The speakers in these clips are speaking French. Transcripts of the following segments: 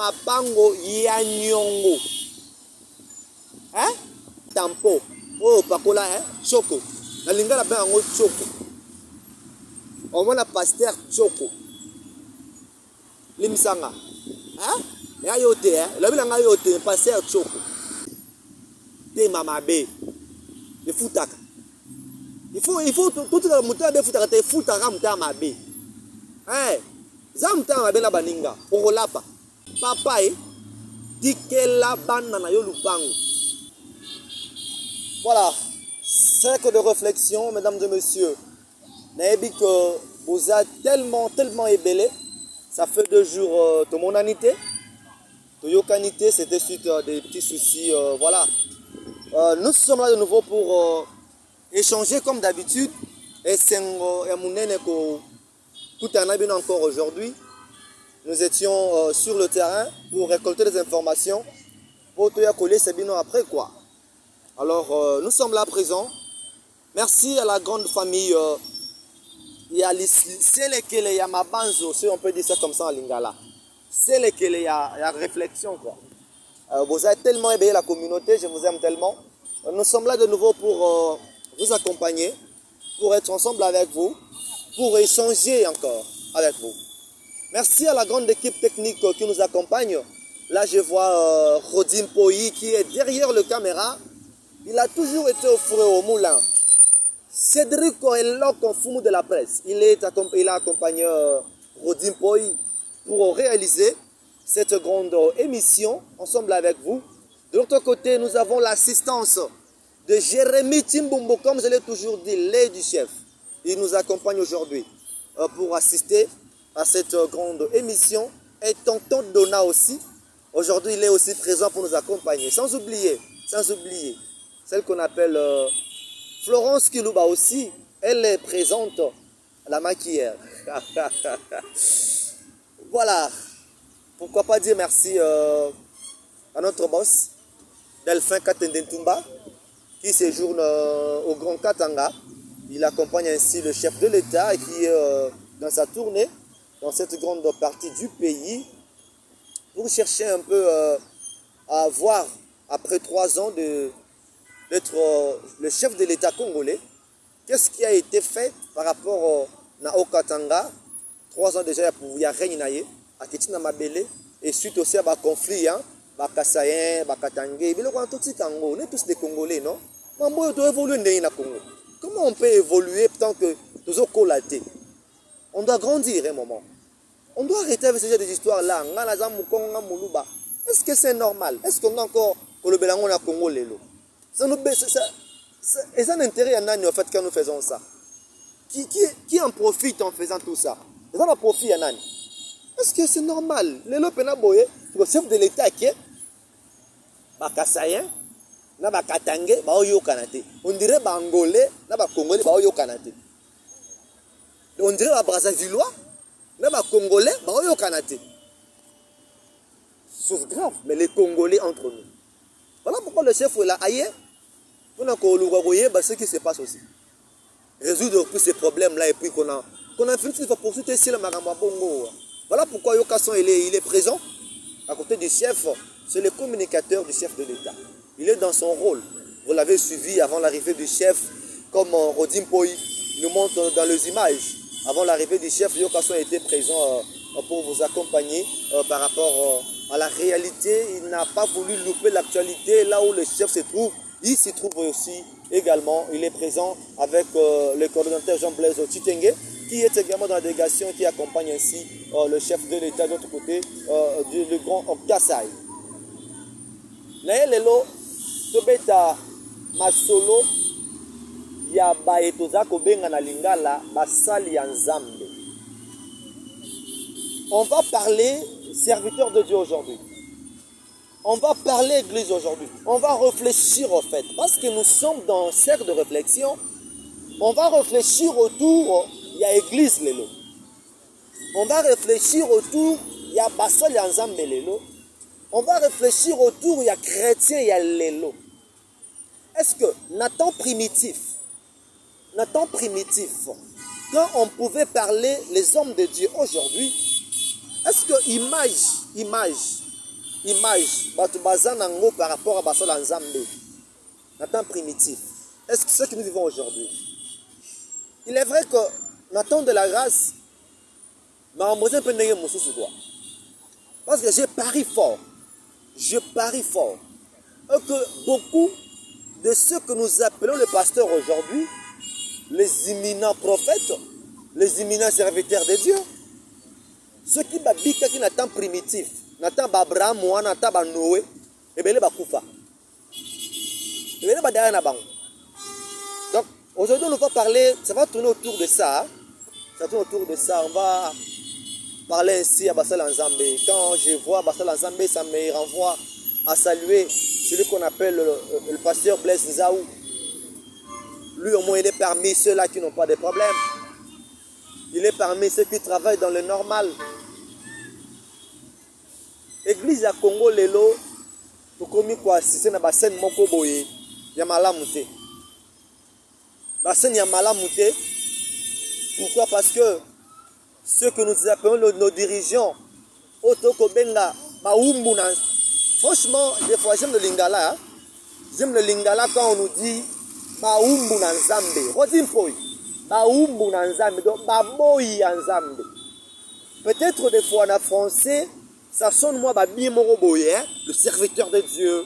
mapango ya nyongo. Hein? Tampo. Oh, pakola, hein? Choco. La lingala ben en choco. On voit la pasteur choco. Limsanga. Hein? Ya yote, hein? La bilanga yote, pasteur choco. Te mama be. De futaka. Il faut tout le monde de futaka te futaka mutama be. Hein? Zamta ma be la baninga. Orolapa. Papa eh. Dikela banana yo lupango. Voilà, cercle de réflexion, mesdames et messieurs. Naebi que vous êtes tellement ébélé. Ça fait 2 jours de mon anité. De yokanité, c'était suite à des petits soucis. Voilà. Nous sommes là de nouveau pour échanger comme d'habitude. Et c'est tout un abîme encore aujourd'hui. Nous étions sur le terrain pour récolter des informations. Pour te coller ces binons après quoi. Alors, nous sommes là présents. Merci à la grande famille. Il y a Selekele, il y a Mabanzo, si on peut dire ça comme ça en lingala. Selekele, il y a réflexion quoi. Vous avez tellement éveillé la communauté, je vous aime tellement. Nous sommes là de nouveau pour vous accompagner, pour être ensemble avec vous, pour échanger encore avec vous. Merci à la grande équipe technique qui nous accompagne. Là, je vois Rodim Poyi qui est derrière le caméra. Il a toujours été au four et au moulin. Cédric Elok, Foumou de la presse. Il a accompagné Rodim Poyi pour réaliser cette grande émission ensemble avec vous. De l'autre côté, nous avons l'assistance de Jérémy Timbumbo, comme je l'ai toujours dit, l'aide du chef. Il nous accompagne aujourd'hui pour assister à cette grande émission. Et Tonton Dona aussi. Aujourd'hui, il est aussi présent pour nous accompagner. Sans oublier celle qu'on appelle Florence Kilouba aussi, elle est présente, la maquillère. Voilà, pourquoi pas dire merci à notre boss, Delphin Katendentumba, qui séjourne au Grand Katanga. Il accompagne ainsi le chef de l'État qui est dans sa tournée, dans cette grande partie du pays, pour chercher un peu à voir, après 3 ans d'être le chef de l'État congolais, qu'est-ce qui a été fait par rapport au Katanga. 3 ans déjà, il y a règne à Kitina Mabele, et suite aussi à un conflit, à Kassayen, à Katangé, on est tous des Congolais, non? On doit évoluer dans le Congo. Comment on peut évoluer tant que nous sommes collatés? On doit grandir un moment. On doit arrêter avec ce genre d'histoire-là. Est-ce que c'est normal? Est-ce qu'on a encore le Bélangon à Congo Lelo? Ça un intérêt à Nani en fait quand nous faisons ça. Qui en profite en faisant tout ça? Ça en profite à Nani. Est-ce que c'est normal? Lelo Penaboye, le chef de l'État qui est Bakassayen, na Bakatangé, Baoyo Kanate. On dirait Bangolais, na Bakongolais, Baoyo Kanate. On dirait Brazzavillois, na Bakongolais, Baoyo Kanate. C'est grave, mais les Congolais entre nous. Voilà pourquoi le chef est là ailleurs. On a ce qui se passe aussi. Résoudre tous ces problèmes-là et puis qu'on a fini de poursuivre ici le Maramba Bongo. Voilà pourquoi Yokasson il est présent à côté du chef. C'est le communicateur du chef de l'État. Il est dans son rôle. Vous l'avez suivi avant l'arrivée du chef, comme Rodim Poyi nous montre dans les images. Avant l'arrivée du chef, Yokasson était présent pour vous accompagner par rapport à la réalité. Il n'a pas voulu louper l'actualité là où le chef se trouve. Il s'y trouve aussi également. Il est présent avec le coordonnateur Jean-Blaise Tchitenge, qui est également dans la délégation qui accompagne ainsi le chef de l'État de l'autre côté, le grand Kassai. Naelelo, Tobeta Masolo, ya baetoza kobenga na lingala basali ya nzambe. On va parler serviteur de Dieu aujourd'hui. On va parler église aujourd'hui. On va réfléchir au fait. Parce que nous sommes dans un cercle de réflexion. On va réfléchir autour, il y a église lelo. On va réfléchir autour, il y a basal ya nzambe lelo. On va réfléchir autour, il y a chrétien, il y a lelo. Est-ce que Nathan primitif, quand on pouvait parler les hommes de Dieu aujourd'hui, est-ce que image image bato baza nango par rapport à basala nzambe na temps primitif. Est-ce que ce que nous vivons aujourd'hui? Il est vrai que na temps de la grâce makambo eza mpe ndenge mosusu quoi. Parce que je parie fort que beaucoup de ceux que nous appelons les pasteurs aujourd'hui, les imminents prophètes, les imminents serviteurs de Dieu, ceux qui babikaki na temps primitif, na temps d'Abraham, na temps de Noé, et bien les bakufa. Et bien les badaya na bango. Donc aujourd'hui on va parler, ça va tourner autour de ça. Ça tourne autour de ça. On va parler ainsi à Basal Nzambe. Quand je vois Basal Nzambe, ça me renvoie à saluer celui qu'on appelle le pasteur Blaise Nzaou. Lui au moins il est parmi ceux-là qui n'ont pas de problème. Il est parmi ceux qui travaillent dans le normal. Église à Congo lelo tokomi kwa sise na basen moko boye ya malamu te. Basen ya malamu te. Pourquoi? Parce que ceux que nous appelons nos dirigeants, Otoko Benga, Baoumbouna, franchement, des fois j'aime le lingala. Hein? J'aime le lingala quand on nous dit Baoumbouna Nzambe. Rodimpoi, Baoumbouna Nzambe, donc Baboyi Nzambe. Peut-être des fois en français, ça sonne moi Babi Moroboye, hein? Le serviteur de Dieu,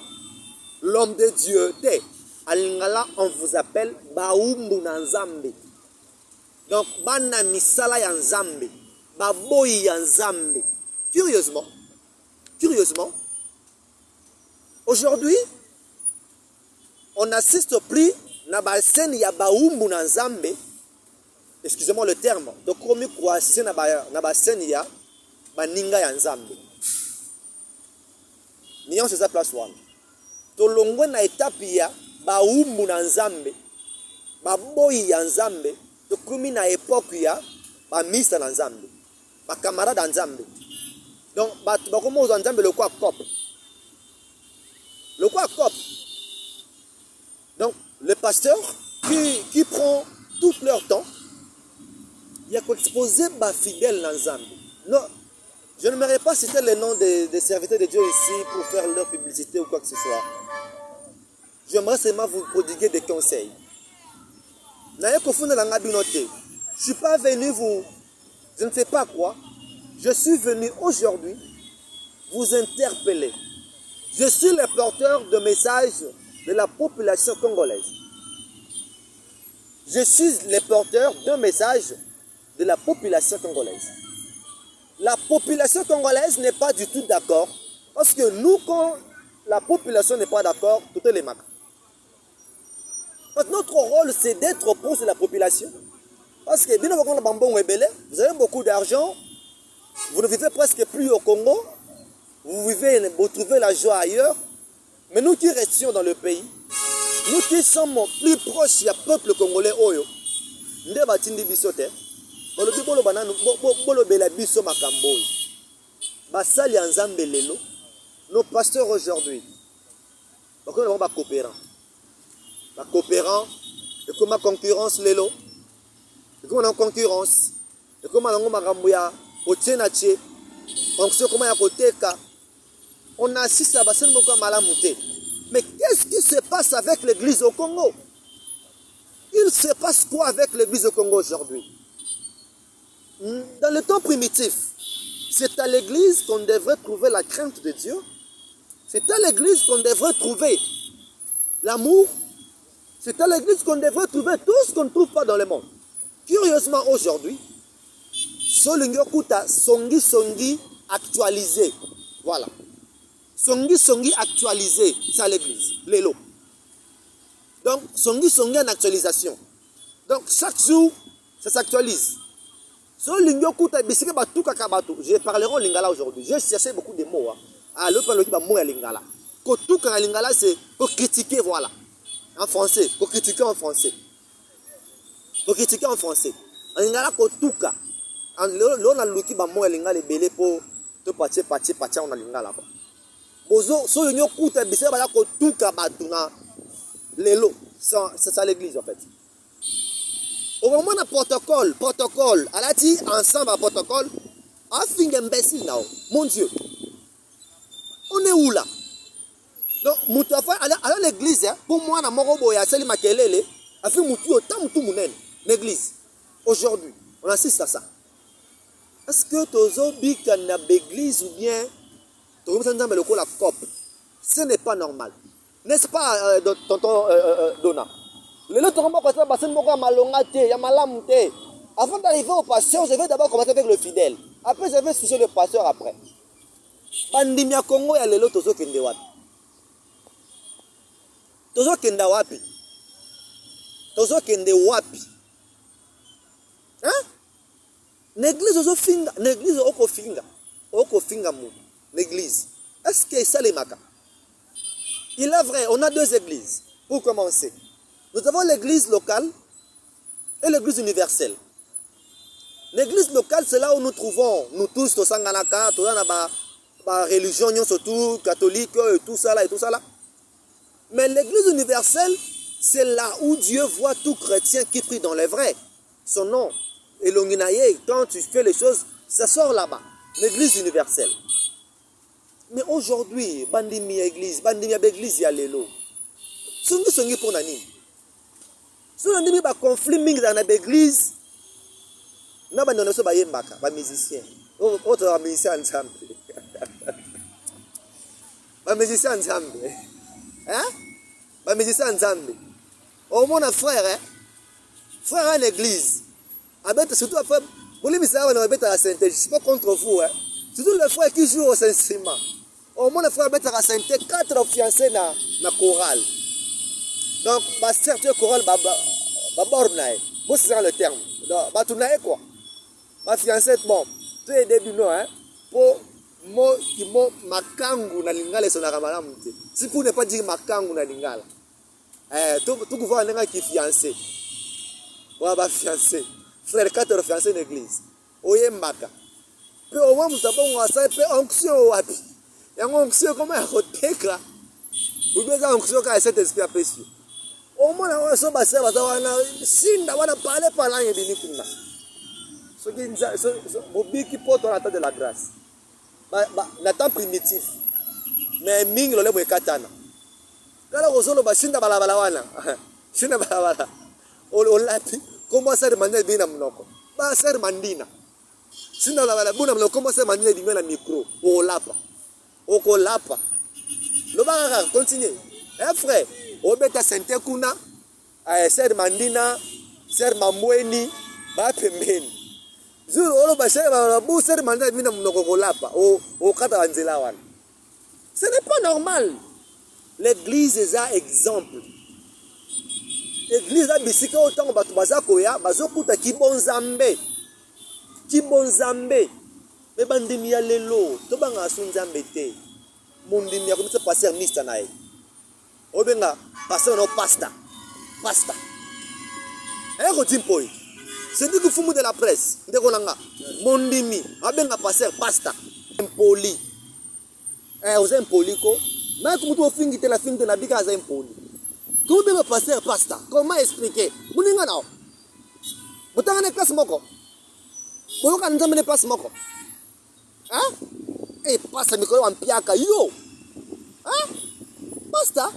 l'homme de Dieu. À lingala, on vous appelle Baoumbouna Nzambe. Donc, bana misala ya nzambe, baboyi ya nzambe. Curieusement, aujourd'hui, on assiste plus na basen ya baumbu na nzambe. Excusez-moi le terme. Donc, comme quoi assiste na basen ya baninga ya nzambe. Nion c'est ça place one. Tolongwe na étape ya baumbu na nzambe, baboyi ya nzambe. Tokomi na époque ya ba misa na nzambe, ba camarade nzambe. Donc bato bakomo aux nzambe le quoi cop. Le quoi cop. Donc le pasteur qui prend tout leur temps, il y a qu'à exposer ba fidèle na nzambe. Non, je ne m'aimerais pas citer le nom des serviteurs de Dieu ici pour faire leur publicité ou quoi que ce soit. J'aimerais seulement vous prodiguer des conseils. Je ne suis pas venu vous, je ne sais pas quoi, je suis venu aujourd'hui vous interpeller. Je suis le porteur de messages de la population congolaise. Je suis le porteur d'un message de la population congolaise. La population congolaise n'est pas du tout d'accord, parce que nous, quand la population n'est pas d'accord, tout est les marques. Notre rôle, c'est d'être proche de la population. Parce que bien avant vous avez beaucoup d'argent, vous ne vivez presque plus au Congo, vous trouvez la joie ailleurs. Mais nous qui restions dans le pays, nous qui sommes plus proches du peuple congolais, nos pasteurs aujourd'hui, la coopérant, et comme la concurrence lelo, et comme la concurrence, et comme la ngomagambouya, au tienache, on sait comment ya koteka, on assiste à Bassel Moko Malamouté. Mais qu'est-ce qui se passe avec l'église au Congo? Il se passe quoi avec l'église au Congo aujourd'hui? Dans le temps primitif, c'est à l'église qu'on devrait trouver la crainte de Dieu, c'est à l'église qu'on devrait trouver l'amour. C'est à l'église qu'on devrait trouver tout ce qu'on ne trouve pas dans le monde. Curieusement, aujourd'hui, Solingyokuta Songi actualisé. Voilà. Songi actualisé, c'est à l'église. L'élo. Donc, Songi en actualisation. Donc, chaque jour, ça s'actualise. Solingyokuta Bisike Batu Kakabatu. Je parlerai en lingala aujourd'hui. J'ai cherché beaucoup de mots. Ah, le parle qui mot à lingala. Kotuka lingala, c'est pour critiquer, voilà. En français, pour critiquer en français. Pour critiquer en français. En lingala kotuka. En l'on a l'ouki ba mo lingala les belé pour te pache on a lingala. Bozo so yo kuta bise ba kotuka batuna lelo. C'est ça l'église en fait. Au moment de protocole, elle a dit ensemble à protocole, un film imbécile là, mon Dieu. On est où là? Donc, à l'église, pour moi, c'est makelele, a fait l'église. Aujourd'hui, on assiste à ça. Est-ce que tozo bika na l'église ou bien la cop? Ce n'est pas normal. N'est-ce pas, tonton Dona? Avant d'arriver au pasteur, je vais d'abord commencer avec le fidèle. Après, je vais soucier le pasteur après. Pandemia Congo ya lelo tozo kende wapi? Tozo kende wapi? Tozo kende wapi? Hein? L'église ozo finga, l'église oko finga mu. L'église. Est-ce que ça les maka? Il est vrai, on a deux églises. Pour commencer, nous avons l'église locale et l'église universelle. L'église locale, c'est là où nous trouvons, nous tous, au Sanganaka, tout ça, la religion, surtout catholique, et tout ça là, et tout ça là. Mais l'église universelle, c'est là où Dieu voit tout chrétien qui prie dans les vrais. Son nom, Elonginaye, quand tu fais les choses, ça sort là-bas. L'église universelle. Mais aujourd'hui, bandimi église, bandimi église ya lelo. Songi pour nani. Songi ba conflit ming dans l'église. Na ba ndono so ba yembaka, ba musicien. Autre ba musicien ensemble. Ba musicien ensemble. Hein? Ba musicien ensemble. Au mon frère, hein? Frère à l'église. Abet surtout après, vous les musiciens on abet à la sainteté, je suis pas contre vous, hein. Surtout les frères qui jouent aux instruments. Au moins, il faut mettre à la sainteté 4 fiancés dans la chorale. Donc, ma certain chorale, bon, c'est ça le terme. Donc, tu n'as quoi? Ma fiancée, bon, tu es début, non, hein? Pour moi, qui m'a makangu na lingala, son aramalamu. Si pour ne pas dire makangu na lingala, tout le monde qui est fiancé. Ouais, ma fiancée. Frère, 4 fiancés d'église. Oye maka. Puis au moins, nous avons un onction au wapi. Et on sait comment il faut vous pouvez onction quand cet esprit apprécié. Au moins, on se passe à la Chine, on a parlé par là et de Nikuna. Ce qui est qui porte la tête de la grâce. La temps primitif. Mais Ming le lève katana. Quand on solo Chine balabalawana. Chine balabala. On l'a dit. Comment ça demander bien à Monoko? Bah, c'est Mandina. Chine balabala. Bon, comment ça demander bien à micro? On l'a pas. Oko lapa. Le bagage continue. Eh frère, obeta sente kuna, ser mandina, ser mamweni, ba pembeni. Zuru olo ba ser mandina mina mnoko lapa. O kata anzela wana. Ce n'est pas normal. L'église est un exemple. L'église a bisika autant batu bazako ya, bazokuta kibonzambe. Kibonzambe. Mais bandimi ya lelo, to banga sunzambe te. Mondimi ya komisa passer mista na e. Obenga passer no pasta. Pasta. Ko timpoi. C'est dit que fumu de la presse, ndeko nanga. Mondimi, abenga passer pasta. Impoli. Aux impoli ko. Mais comme tu fingi te la fingi de la bika za impoli. Comment bien passer pasta? Comment expliquer? Muninga nao. Butanga ne classe moko. Boyoka nzambe ne passe moko. Hein? Et passe micro en piaka yo. Hein? Pasta.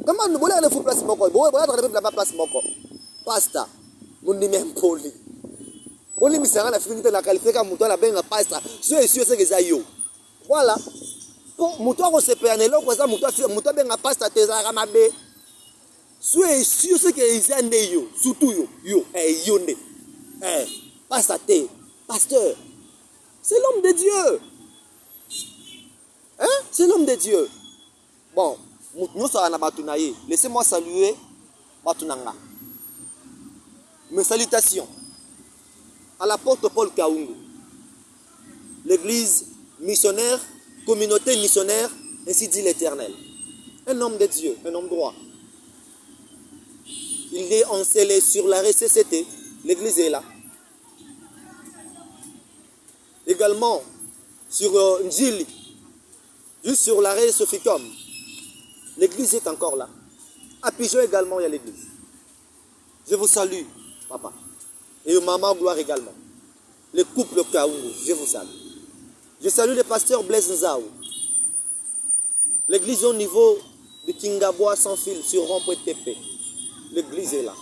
Comment nous voulons aller faire place moko? Boy, boy, la place moko. Pasta. Mundi même poli. Oli misanga na finité la qualifier comme muto la benga pasta. C'est sûr c'est que ça yo. Voilà. Pour muto ko se péanelo ko ça muto benga pasta tezara mabe. C'est sûr c'est que izande yo, surtout yo, yonde. Pasta te, pasteur. C'est l'homme de Dieu. Hein? C'est l'homme de Dieu. Bon, nous sommes batunaye. Laissez-moi saluer Batunanga. Mes salutations à l'apôtre Paul Kaungu, l'église missionnaire, communauté missionnaire, ainsi dit l'Éternel. Un homme de Dieu, un homme droit. Il est encelé sur la RCCT. L'église est là. Également sur Njili, juste sur l'arrêt Sophicum. L'église est encore là. À Pigeon également, il y a l'église. Je vous salue, papa. Et maman Gloire également. Le couple Kaungu, je vous salue. Je salue le pasteur Blaise Nzaou. L'église au niveau de Kingaboa sans fil sur rond-point TP. L'église est là.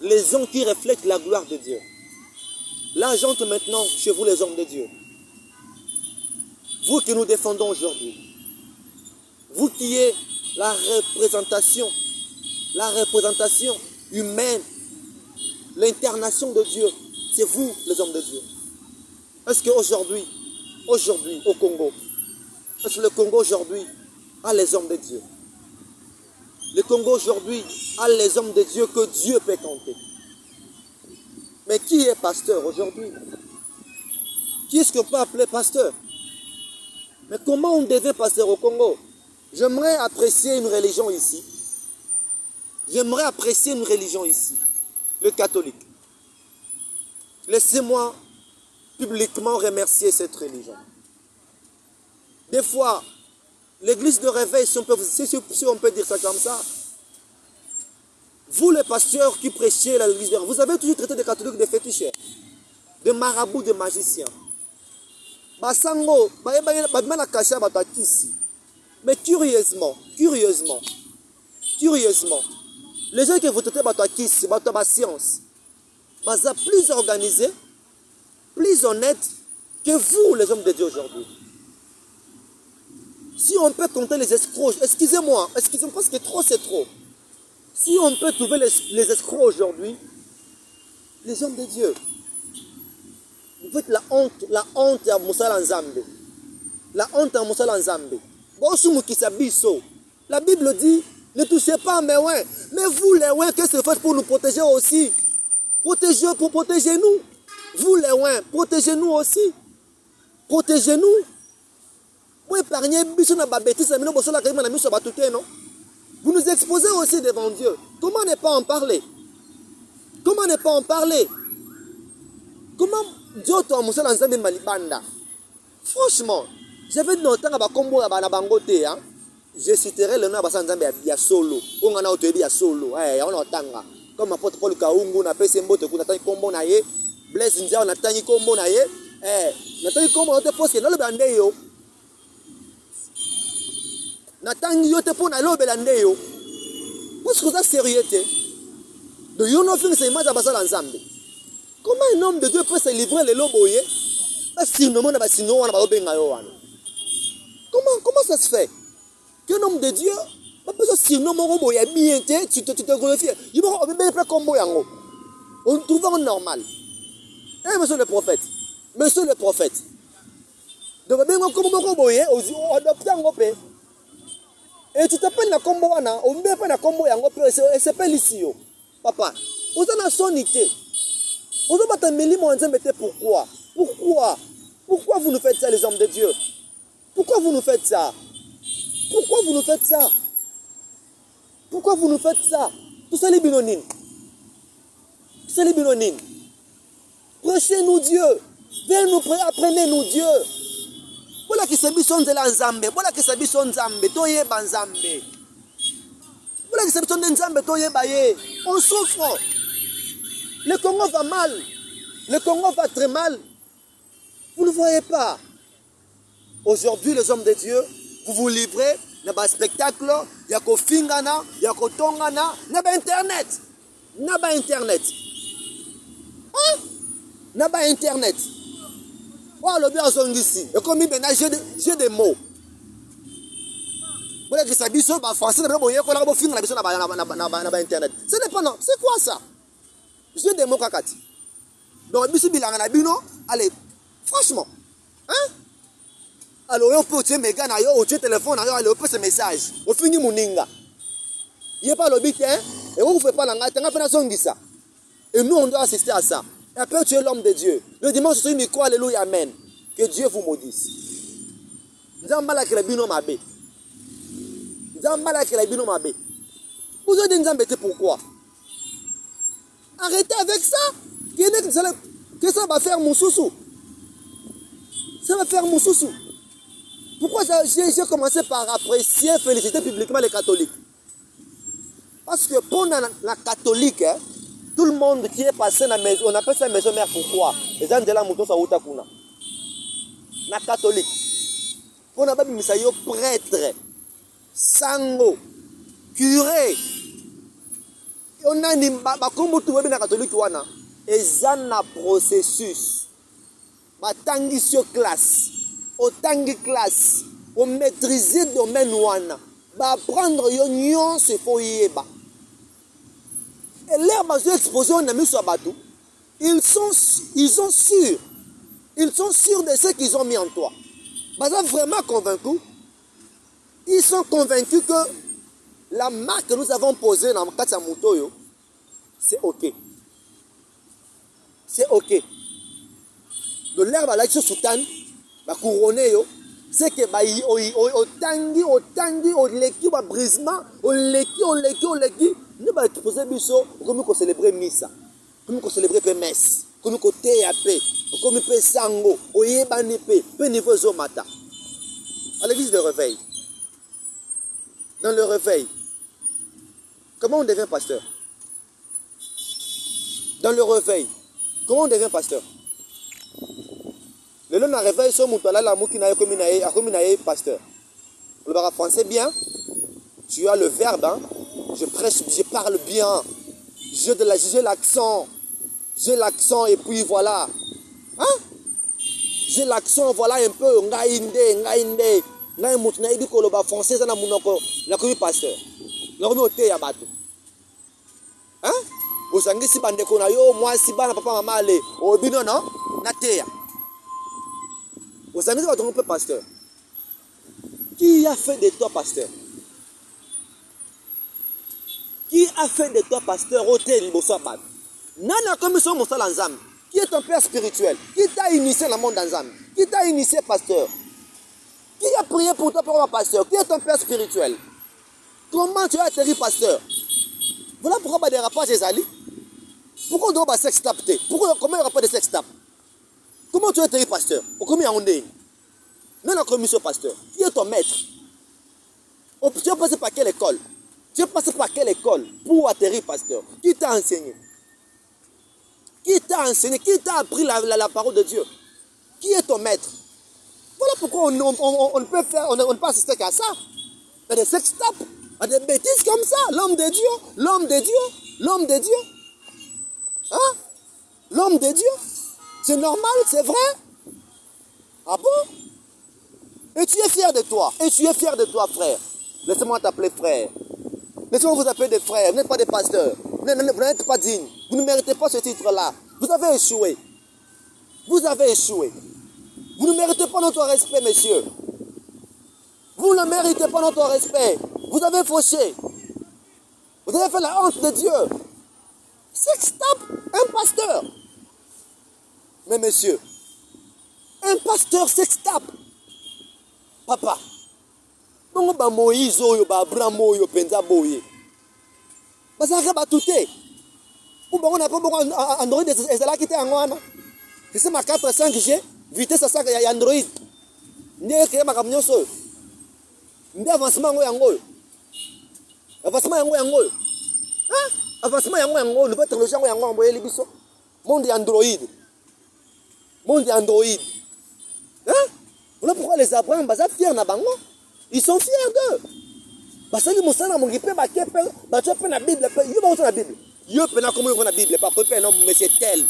Les hommes qui reflètent la gloire de Dieu. Là, j'entre maintenant chez vous les hommes de Dieu. Vous que nous défendons aujourd'hui. Vous qui êtes la représentation humaine, l'incarnation de Dieu, c'est vous les hommes de Dieu. Est-ce qu'aujourd'hui, au Congo, est-ce que le Congo aujourd'hui a les hommes de Dieu? Le Congo aujourd'hui a les hommes de Dieu que Dieu peut compter. Mais qui est pasteur aujourd'hui? Qui est-ce qu'on peut appeler pasteur? Mais comment on devient pasteur au Congo? J'aimerais apprécier une religion ici. J'aimerais apprécier une religion ici. Le catholique. Laissez-moi publiquement remercier cette religion. Des fois, l'église de réveil, si on peut dire ça comme ça, vous les pasteurs qui prêchez l'église de réveil, vous avez toujours traité des catholiques de féticheurs, de marabouts, de magiciens. Basango, mais curieusement, les gens qui vous traitez de la science, sont plus organisés, plus honnêtes que vous, les hommes de Dieu aujourd'hui. Si on peut compter les escrocs, excusez-moi parce que trop c'est trop. Si on peut trouver les escrocs aujourd'hui, les hommes de Dieu, vous faites la honte à Moussala Nzambe. La honte à Moussala Nzambe. La Bible dit, ne touchez pas mes ouins. Mais vous les ouins, qu'est-ce que vous faites pour nous protéger aussi? Pour protéger nous. Vous les ouins, protégez-nous aussi. Protégez-nous. Vous nous exposez aussi devant Dieu. Comment ne pas en parler? Comment ne pas en parler? Comment Dieu t'a montré l'ensemble malibanda? Franchement, j'avais noté à Bakombo à Banabangote. Je citerai le nom de Sanzambe à Solo. On a autorisé à Solo. On a tanga. Comme apôtre Paul Kaungu, on a fait Sembo, on a tangi Kombo naye. Blaise Ndia, on a tangi Kombo naye. On a tangi Kombo, on a posé dans le bandeyo. Natangi yo te pona lo belande yo. Parce que ça sérieux de yo no fin c'est image basala ensemble. Comment un homme de Dieu peut se livrer les loboye? Sinon on a sinon on a ba benga yo wana. Comment ça se fait? Qu'un homme de Dieu pas besoin sinon mon boye bien tu te glorifies. Il va bien pas combo yango. On trouve normal. Monsieur le prophète. Donc ben comme mon boye on adopte en paix. Et tu t'appelles la combo wana, on met pas la combo yango pe et s'appelle ici yo. Papa, vous en a sonité. Vous en battre meli mo nzembe te pourquoi? Pourquoi vous nous faites ça les hommes de Dieu? Pourquoi vous nous faites ça? Tout ça les binonines. Prêchez-nous Dieu. Venez nous apprenez-nous Dieu. Voilà qui s'habille son de la Nzambe. Voilà qui s'habille son Nzambe. Toye banzambe. Voilà qui s'habille son Nzambe. Toye baye. On souffre. Le Congo va mal. Le Congo va très mal. Vous ne voyez pas. Aujourd'hui, les hommes de Dieu, vous vous livrez. Il y a un spectacle. Il y a un fingana. Il y a un tongana. Il y a Internet. Il y a Internet. Hein? Il y a Internet. Oh, le bien sont ici. Et comme il y a des mots. Vous voyez que ça dit ça, français, Internet. Ce n'est pas non. C'est quoi ça? J'ai des mots kakati. Donc, allez, franchement. Hein? Alors, on peut tirer mes gars, on tire téléphone, on peut ce message. On finit mon ninga. Il n'y a pas le but, hein? Et on ne fait pas la gâte, on a fait ça. Et nous, on doit assister à ça. Et après, tu es l'homme de Dieu. Le dimanche, c'est une micro, alléluia, amen. Que Dieu vous maudisse. Nzambala ki la bino mabe. Vous avez dit Nzambete pourquoi? Arrêtez avec ça. Que ça va faire mon sous-sous. Ça va faire mon sous-sous. Pourquoi j'ai commencé par apprécier, féliciter publiquement les catholiques? Parce que pour la catholique, hein, tout le monde qui est passé dans la maison, on appelle ça maison mère pourquoi? Les gens de la mouton ça outa kuna. La catholique. On a mis ça prêtre, sango, curé. On a dit comme tout le catholique wana ezana processus. Batangi sur classe, otangi classe, on maîtriser domaine wana. Ba prendre yon se faut yeba. Et l'air bas exposé on a mis sur bateau. Ils sont sûrs. Ils sont sûrs de ce qu'ils ont mis en toi. Ils sont vraiment convaincus. Ils sont convaincus que la marque que nous avons posée dans le Katsamutoyo, c'est OK. C'est OK. De l'herbe à l'action soutane, la couronne, c'est que au leki, au brisement, au leki, nous allons exposer biso, comme nous célébrer Missa, comme nous célébrer messe, comme nous TAP, comme nous sango, au yebanipe, peu niveau zomata. À l'église de réveil. Dans le réveil, comment on devient pasteur? Dans le réveil, comment on devient pasteur? Le long d'un réveil, son moutala la moukina est pasteur. Le bar français bien, tu as le verbe, hein? Je prêche, je parle bien, j'ai l'accent, et puis voilà. Hein? J'ai l'accent, voilà un peu, ngaïnde. Ngai moutina idi ko loba français na munoko la komi pasteur. La komi ote ya bato. Hein? Osangi si bande ko na yo moi si bana papa maman ale obino non na teya. Osangi si bato ko pasteur. Qui a fait de toi pasteur? Qui a fait de toi pasteur ote liboso bato? Nana comme son mosala nzambe. Qui est ton père spirituel? Qui t'a initié dans le monde nzambe? Qui t'a initié pasteur? Qui a prié pour toi pour un pasteur? Qui est ton père spirituel? Comment tu as atterri pasteur? Voilà pourquoi il y a des rapports chez Ali. Pourquoi on doit pas sextapter? Comment il n'y aura pas de sextap? Comment tu as atterri pasteur? Comment on est? Non, la commission pasteur. Qui est ton maître? Tu as passé par quelle école? Tu as passé par quelle école pour atterrir pasteur? Qui t'a enseigné? Qui t'a enseigné? Qui t'a appris la parole de Dieu? Qui est ton maître? Voilà pourquoi on ne peut pas assister qu'à ça. Il y a des sextapes, il y a des bêtises comme ça. L'homme de Dieu. Hein? L'homme de Dieu. C'est normal, c'est vrai. Ah bon? Et tu es fier de toi. Frère. Laissez-moi t'appeler frère. Laissez-moi vous appeler des frères. Vous n'êtes pas des pasteurs. Vous n'êtes pas dignes. Vous ne méritez pas ce titre-là. Vous avez échoué. Vous ne méritez pas notre respect, messieurs. Vous ne méritez pas notre respect. Vous avez fauché. Vous avez fait la honte de Dieu. Sextape, un pasteur. Mais messieurs, un pasteur sextape. Papa. Non, ba Moïse oyo ba Abraham oyo penza boye. Ba ça ba touté. Ou ba on a pas Android ezala kité angwana. C'est ma 4 5G. Vitesse à ça qu'il y a Android. N'est que ma camion seul. N'est avancement yango. Avancement yango. Hein? Avancement yango. Le technologie yango envoyer les biso. Monde Android. Hein? Voilà pourquoi les Abraham baza fiers na bango. Ils sont fiers d'eux. Parce que mosala mon gipe ba kepe ba tu peux la Bible. Yo ba la Bible. Yo pe na comment on la Bible pas que non mais c'est tel.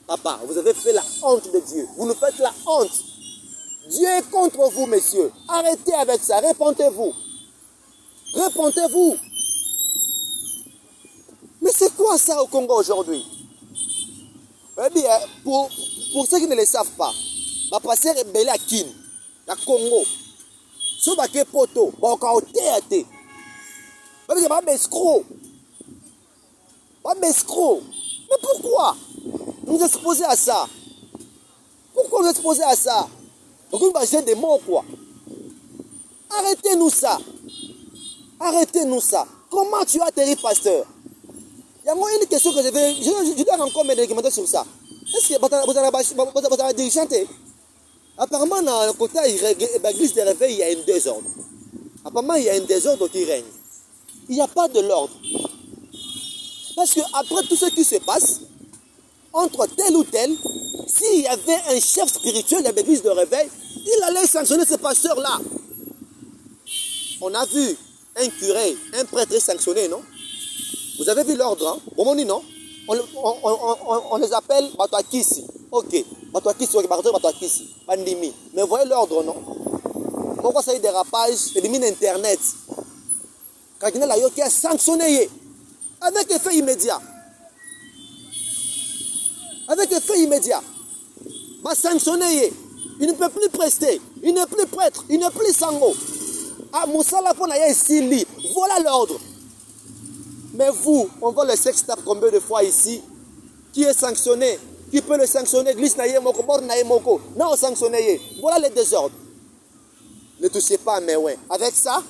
Papa, vous avez fait la honte de Dieu. Vous nous faites la honte. Dieu est contre vous, messieurs. Arrêtez avec ça. Répentez-vous. Mais c'est quoi ça au Congo aujourd'hui? Eh bien, pour ceux qui ne le savent pas, ma passer rebelle à Kin, la Congo. Ce baquet poto, ba okaoté. Pas escroc. Mais pourquoi nous exposer à ça? Pourquoi nous exposer à ça? Donc on va jeter des mots quoi. Arrêtez-nous ça. Comment tu as atterri pasteur? Il y a une question que je dois encore me documenter sur ça. Est-ce que vous avez dirigeanté? Apparemment, dans le côté de l'église de réveil, il y a un désordre. Apparemment, il y a un désordre qui règne. Il n'y a pas de l'ordre. Parce que après tout ce qui se passe, entre tel ou tel, s'il y avait un chef spirituel de l'église de réveil, Il allait sanctionner ce pasteur-là. On a vu un curé, un prêtre sanctionné, non? Vous avez vu l'ordre, hein? Comment on dit, non? On les appelle Batouakisi. Ok. Batouakisi, ok, Batouakisi. Bandimi. Mais vous voyez l'ordre, non? Pourquoi ça y est dérapage? Élimine Internet. Cardinal Ayo qui a sanctionné. Avec effet immédiat. Avec effet immédiat. Va sanctionner. Il ne peut plus prester. Il n'est plus prêtre. Il n'est plus sango. Ah, Moussala Ponaya ici. Voilà l'ordre. Mais vous, on voit le sexe tape combien de fois ici? Qui est sanctionné? Qui peut le sanctionner? Glisse naïe moko, bord naïe moko. Non, sanctionné. Voilà les désordres. Ne touchez pas à mes ouais. Avec ça,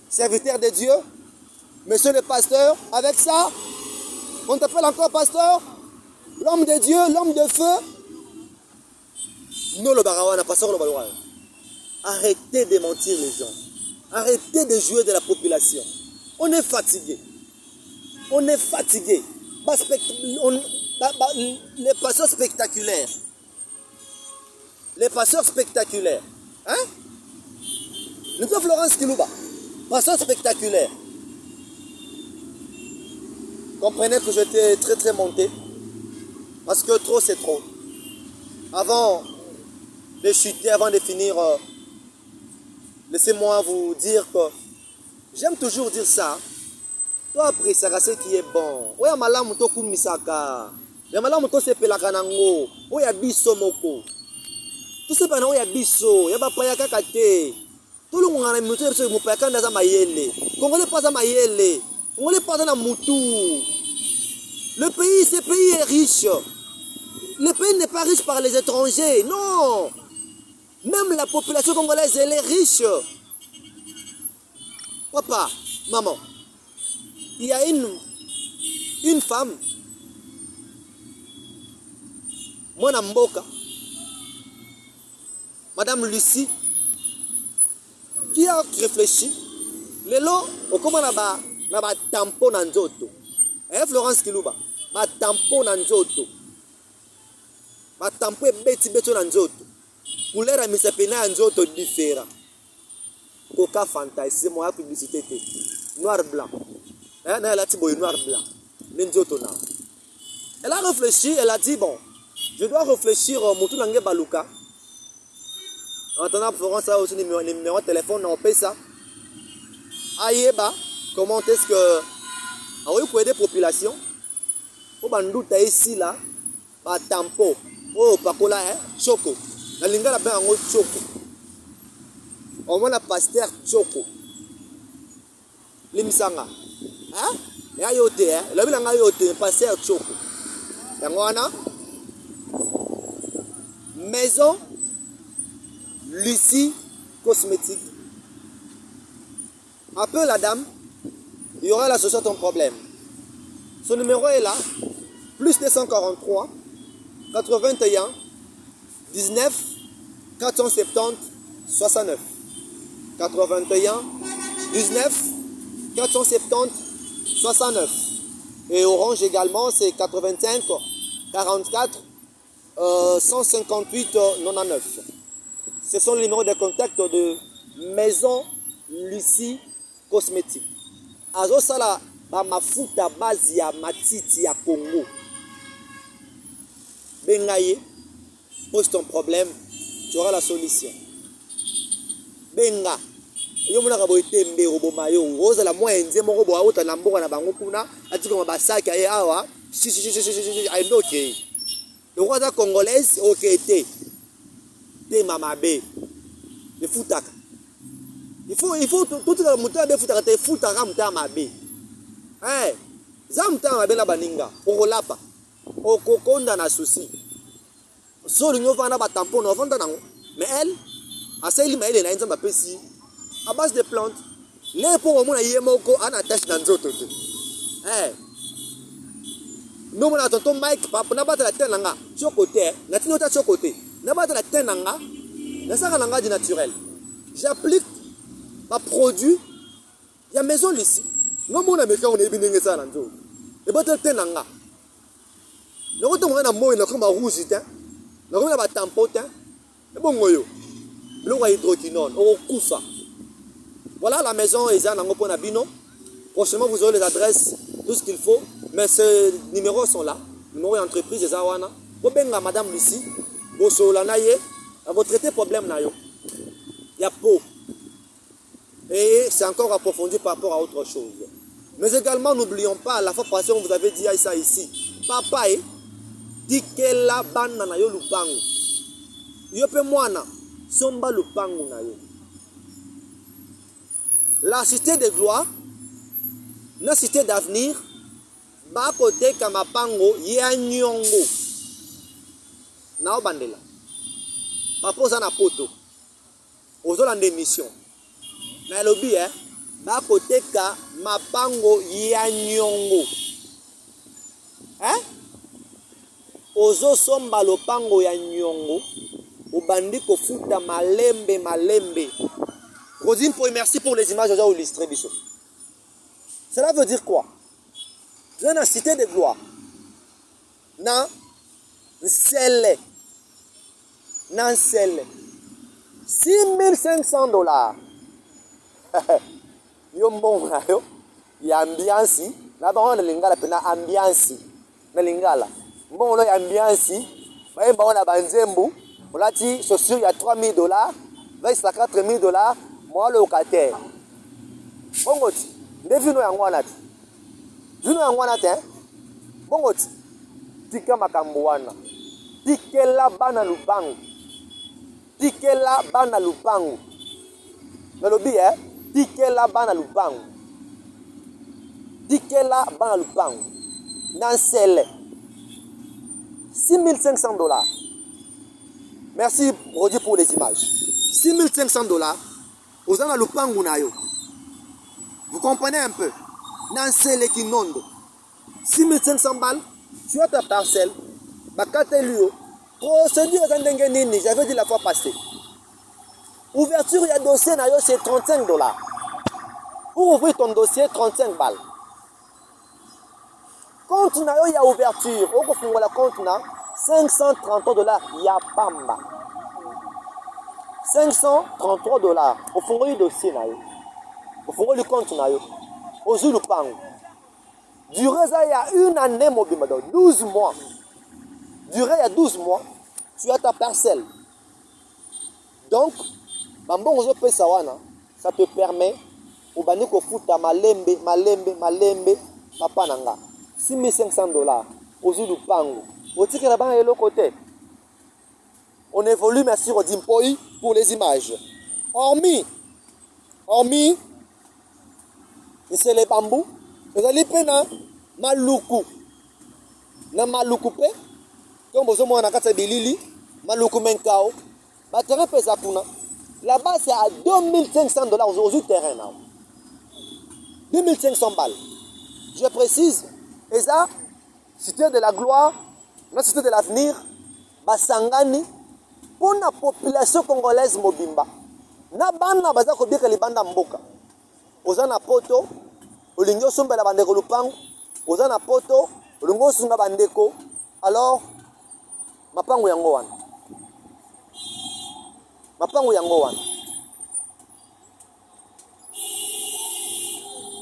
serviteur de Dieu, monsieur le pasteur, avec ça, on t'appelle encore pasteur, l'homme de Dieu, l'homme de feu. Non, le barawana, pasteur, le barawana. Arrêtez de mentir les gens. Arrêtez de jouer de la population. On est fatigué. On est fatigué. Les pasteurs spectaculaires. Les pasteurs spectaculaires. Hein? Le père Florence Kilouba. Pasteur spectaculaire. Comprenez que j'étais très très monté. Parce que trop c'est trop. Avant de chuter, avant de finir... laissez-moi vous dire que j'aime toujours dire ça. Toi après ça c'est qui est bon. Oya malamu to kumisaka. Ya malamu to sepelaka nango. Oya biso moko. Tout ce bana oya biso, ya ba paya kaka te. Tout le monde a mutu so mu paya kanda za mayele. Congolais pas za mayele. Congolais pas na mutu. Le pays, ce pays est riche. Le pays n'est pas riche par les étrangers. Non. Même la population congolaise, elle est riche. Papa, maman, il y a une femme, moi Namboka, Madame Lucie, qui a réfléchi. Le lot, comment on a tampon dans Nzoto. Florence Kilouba, ma tampon dans Nzoto. Ma tampon est bêti dans Nzoto. Couleur à misapena Nzoto différent. Coca Fanta, c'est moi publicité. Noir blanc. Elle a dit noir blanc. Elle a réfléchi, elle a dit bon, je dois réfléchir au Moutou Langue Baluka. En attendant, Florence a aussi numéro de téléphone, on paye ça. Aïeba, comment est-ce que. Ah oui, pour aider la population. Pour bandouta ici là, par tampo. Oh, pakola, hein, choco. La linga la paix en haut choco. On voit la pasteur choco. Limsanga. Hein? Il y a yote, hein? La ville a yote, pasteur choco. Yangwana. Maison. Lucie cosmétique. Appelle la dame. Il y aura la solution à ton problème. Son numéro est là. Plus 243 81 19 470 69. 81 19 470 69. Et Orange également, c'est 85 44 158 99. Ce sont les numéros de contact de Maison Lucie Cosmétique. Azo sala ba mafuta base ya matiti ya Congo. Bengaye, pose ton problème, tu auras la solution. Benga, yo mona ka boite mbe roboma yo, oza la moi nze moko bo auta na mbongo na bango kuna, atiko ba sac ya awa, I know okay. Le roi da congolaise okay te. Te mama be. Le futaka. Il faut tout le monde be futaka te futaka mtama be. Eh, za mtama be na baninga, okolapa. Okokonda na souci. So l'inyo vana ba tampon no vanda nango. Mais elle, aseli ma ele na nzamba pesi. À base de plantes. Les pour mona yemoko ana attache dans nzoto te. Eh. No mona tonton Mike papa na bata la tenanga. Chocoté, na tino ta chocoté. Na bata la tenanga. Na saka nanga du naturel. J'applique ma produit. Il y a maison ici. No mona meka on ebinenge ça na nzoto. E bata tenanga. Le retour na moi na comme rouge, Nous avons un tampotin. Et bon, nous hydroquinone. On coufa. Voilà la maison Eza Nangopo Nabino. Prochainement, vous aurez les adresses, tout ce qu'il faut. Mais ces numéros sont là. Numéro d'entreprise Eza Wana. Vous benga Madame Lucie. Vous solanaye. Vous traitez problème nayo. Il y a peau. Et c'est encore approfondi par rapport à autre chose. Mais également, n'oublions pas, la fois passée, on vous avait dit ça ici. Papa, dit que la bande na yo lupango. Yo pe mwana, somba lupango na yo. La cité de gloire, la cité d'avenir, ba côté kamapango ya nyongo. Na obandela. Papa za na poto. Ozola mission. Na lobi ba côté ka mapango ya nyongo. Ozo somba lopango ya nyongo. Obandi kofuta malembe. Rodine, merci pour les images au illustré biso. Cela veut dire quoi? Dans la cité de gloire, na nsele 6500 $. Yo mbonga yo ya ambiance na ba on lingala pena ambiance na lingala mbongo ya ambiance ba ba on banzembu olati chaussure ya $3000 veste à $4000 moi locataire bongoti ndevino yango wana ti vino yango wana te bongoti tika makambo wana tikela bana lupango nalobi tikela bana lupango nansele $6500. Merci Rodi pour les images. $6500 aux ana lupango na yo. Vous comprenez un peu? Nansele kinondo. 6500 balles, tu as ta parcelle. Bakate luo. Procédure zandenge nini, j'avais dit la fois passée. Ouverture, il y a dossier, c'est $35. Pour ouvrir ton dossier, 35 balles. Compte, il y a ouverture. Au fond, la compte, $533. Il y a pamba. $533. Au fond, il y a dossier. Au fond, le compte, au Zulupango. Durant ça, il y a une année, 12 mois. Durant il y a 12 mois, tu as ta parcelle. Donc, ça te permet au baniko futa malembe papa nanga $6500 aux Zulupango. Au ticket là-bas et l'autre côté. On évolue, merci Rodimpoi pour les images. Hormis, c'est les bambous. Vous allez prendre maluku. Na maluku pe. Comme vous avez un bilili, maluku menkao. Batera pesa kuna. Là-bas, c'est à $2500 aux terrain. 2500 balles. Je précise, et ça, cité de la gloire, la cité de l'avenir, Basangani, pour la population congolaise mobimba. Na bana baza ko bika libanda mboka. Ozana poto, olingo somba la bandeko lupango, ozana poto, olingo sunga bandeko. Alors, mapango yango wana.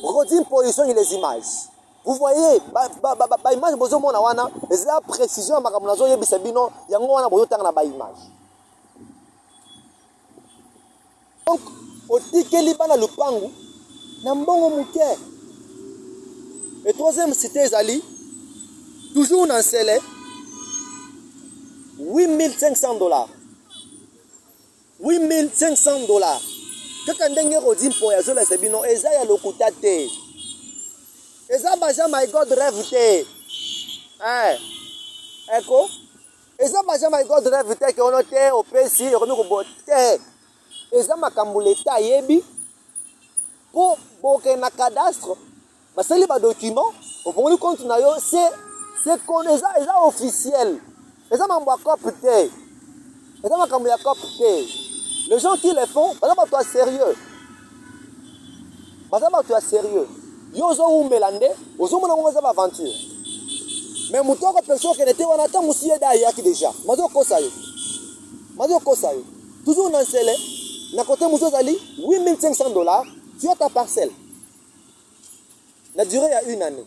Redis position les images. Vous voyez, image bozo mona wana, c'est la précision makamunazo yebisabino yango wana bozo tanga na ba image. Donc, otikeli bana lupangu na mbongo muke. Et troisième cité ezali toujours dans celle $8500. $8500. Kaka ndenge Rodi mpo ya zola sebino eza ya lokuta te. Eza baja my God rêve te. Eko. Eza baja my God rêve te ke ono te opesi ekomi ko bote. Eza makambo leta yebi po boke na cadastre. Basali ba document, au fond du compte na yo c'est qu'on eza officiel. Eza mambo akop te. Eza makambo ya kop te. Les gens qui les font, toi sérieux. Toi sérieux. Yozo ou melande, ozo mona ngomeza aventure. Mais mon tour personne qui était on attend monsieur d'ailleurs qui déjà. Mazo kosa yo. Mazo kosa yo. Toujours dans celle na côté monsieur Zali $8,500 sur ta parcelle. Na duré il y a une année.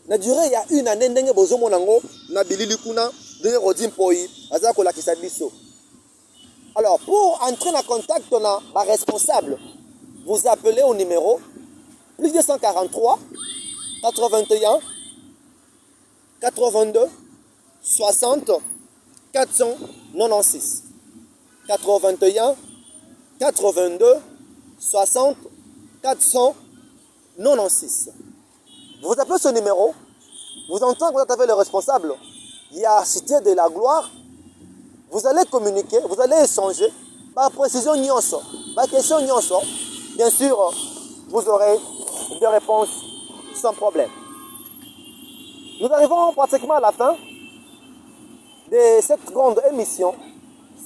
Na duré il y a une année ndenge bozo monango na bilili kuna de rodim poi azako la kisabiso. Alors pour entrer en contact on a ma responsable. Vous appelez au numéro plus 243 81 82 60 496 81 82 60 496. Vous appelez ce numéro, vous entendez que vous avez le responsable, il y a Cité de la Gloire, vous allez communiquer, vous allez échanger, par précision nyonso, par question nyonso, bien sûr, vous aurez des réponses sans problème. Nous arrivons pratiquement à la fin de cette grande émission,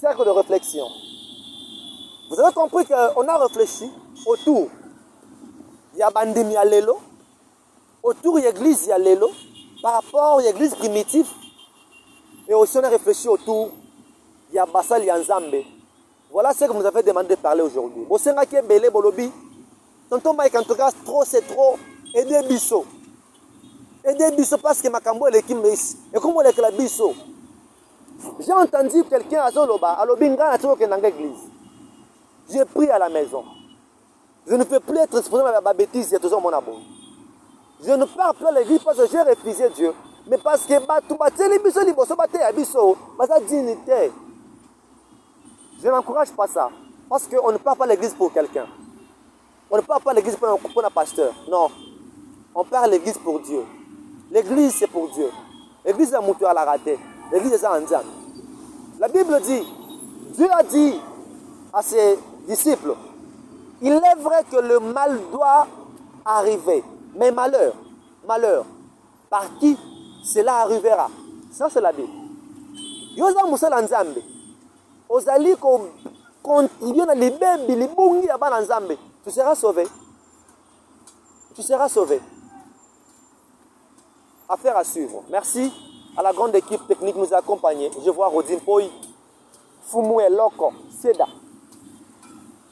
cercle de réflexion. Vous avez compris qu'on a réfléchi autour. Il y a Bandim Yalelo, autour de l'église Yalelo, par rapport à l'église primitive. Et aussi on a réfléchi autour, il y a Bassal Yanzambe. Voilà ce que vous avez demandé de parler aujourd'hui. Au sein de Belé Bolobi, tonton Mike en tout cas, trop c'est trop, aider Bisso. Aider Bisso parce que Makambo est l'équipe et comment est la Bisso. J'ai entendu quelqu'un à Zoloba, à Lobinga, à l'église. J'ai pris à la maison. Je ne peux plus être responsable de ma bêtise, c'est toujours mon abon. Je ne parle plus à l'église parce que j'ai refusé Dieu. Mais parce que je n'encourage pas ça. Parce qu'on ne parle pas à l'église pour quelqu'un. On ne parle pas à l'église pour un pasteur. Non. On parle à l'église pour Dieu. L'église, c'est pour Dieu. L'église, c'est un mouton à la raté. L'église, c'est un indian. La Bible dit, Dieu a dit à ses disciples, il est vrai que le mal doit arriver. Mais malheur, par qui cela arrivera? Ça, c'est la Bible. Yosa Moussa Lanzambe. Ozali contribuer dans les bébés, les bungi à Bananzambe. Tu seras sauvé. Tu seras sauvé. Affaire à suivre. Merci à la grande équipe technique qui nous a accompagnés. Je vois Rodin Poi, Fumoué Loko, Seda.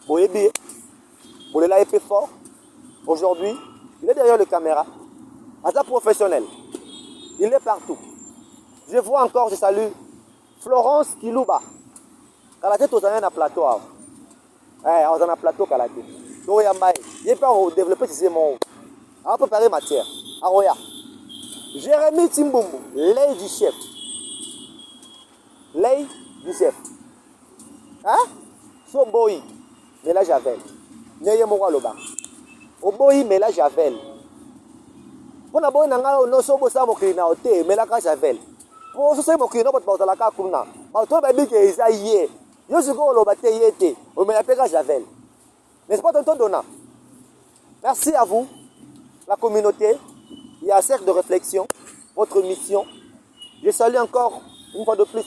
Boyebi, Bolela épée fort. Aujourd'hui, il est derrière la caméra. Asa professionnel. Il est partout. Je vois encore, je salue Florence Kilouba. Kalate tozana na plateau. On a un plateau Kalate. Donc il n'est pas développé ces mots. On va préparer matière. Aroya. Jérémy Timbumbu, l'œil du chef. L'œil du chef. Hein? Soboyi, mélange Javel. Neye Mora Loba. Oboyi, mélange Javel. Pour la bonne nanga, no sobo sa mokiri na ote, mélange Javel. Pour ce mokiri no pot la ka kuna. Ma to ba bi ke isaïe. Yo zuko loba te yete. O mélange Javel. N'est-ce pas tonton Dona? Merci à vous, la communauté. Il y a un cercle de réflexion, votre mission. Je salue encore une fois de plus.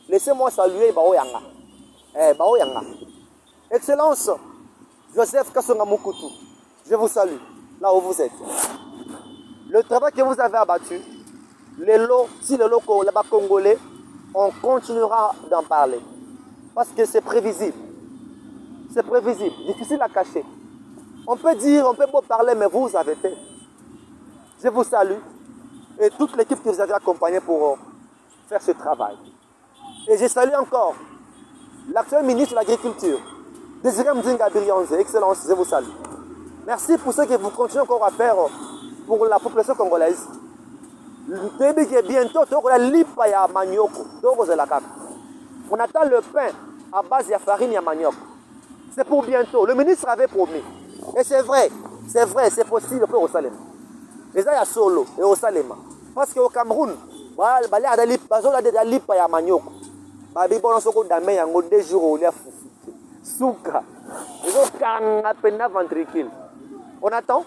Laissez-moi saluer Baoyanga. Baoyanga. Excellence, Joseph Kassonga Mukutu. Je vous salue, là où vous êtes. Le travail que vous avez abattu, les lots, si les locaux, là-bas congolais, on continuera d'en parler. Parce que c'est prévisible. C'est prévisible, difficile à cacher. On peut dire, on peut pas parler, mais vous avez fait. Je vous salue et toute l'équipe que vous avez accompagnée pour faire ce travail. Et je salue encore l'actuel ministre de l'Agriculture, Désiré Mdinga Birionze. Excellence, je vous salue. Merci pour ce que vous continuez encore à faire pour la population congolaise. Bientôt, on attend le pain à base de farine et manioc. C'est pour bientôt. Le ministre avait promis. Et c'est vrai, c'est possible pour Osalema. Et ça, il y a solo et Osalema. Parce qu'au Cameroun, il y a des lipas à manioc. Il y a des jours où il y a souka. Ils ont à peine ventricule. On attend.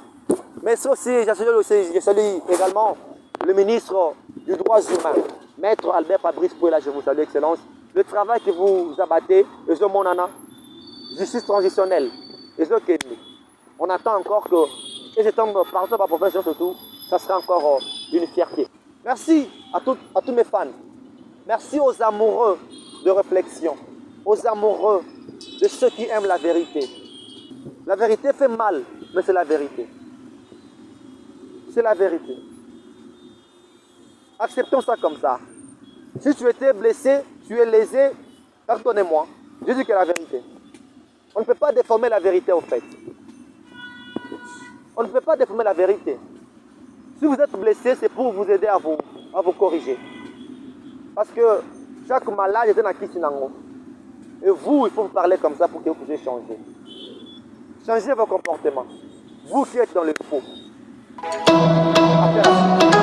Mais ça aussi, je salue également le ministre du droit humain, Maître Albert Fabrice Pouela, je vous salue, Excellence. Le travail que vous abattez, les hommes monana, justice transitionnelle, les autres. On attend encore que, et c'est un partout par profession surtout, ça sera encore une fierté. Merci à tous mes fans. Merci aux amoureux de réflexion, aux amoureux de ceux qui aiment la vérité. La vérité fait mal, mais c'est la vérité. C'est la vérité. Acceptons ça comme ça. Si tu étais blessé, tu es lésé, pardonnez-moi. Je dis que la vérité. On ne peut pas déformer la vérité au fait. On ne peut pas déformer la vérité. Si vous êtes blessé, c'est pour vous aider à vous corriger. Parce que chaque malade est un akisinango. Et vous, il faut vous parler comme ça pour que vous puissiez changer. Changez vos comportements. Vous qui êtes dans le faux. Affaire à suivre.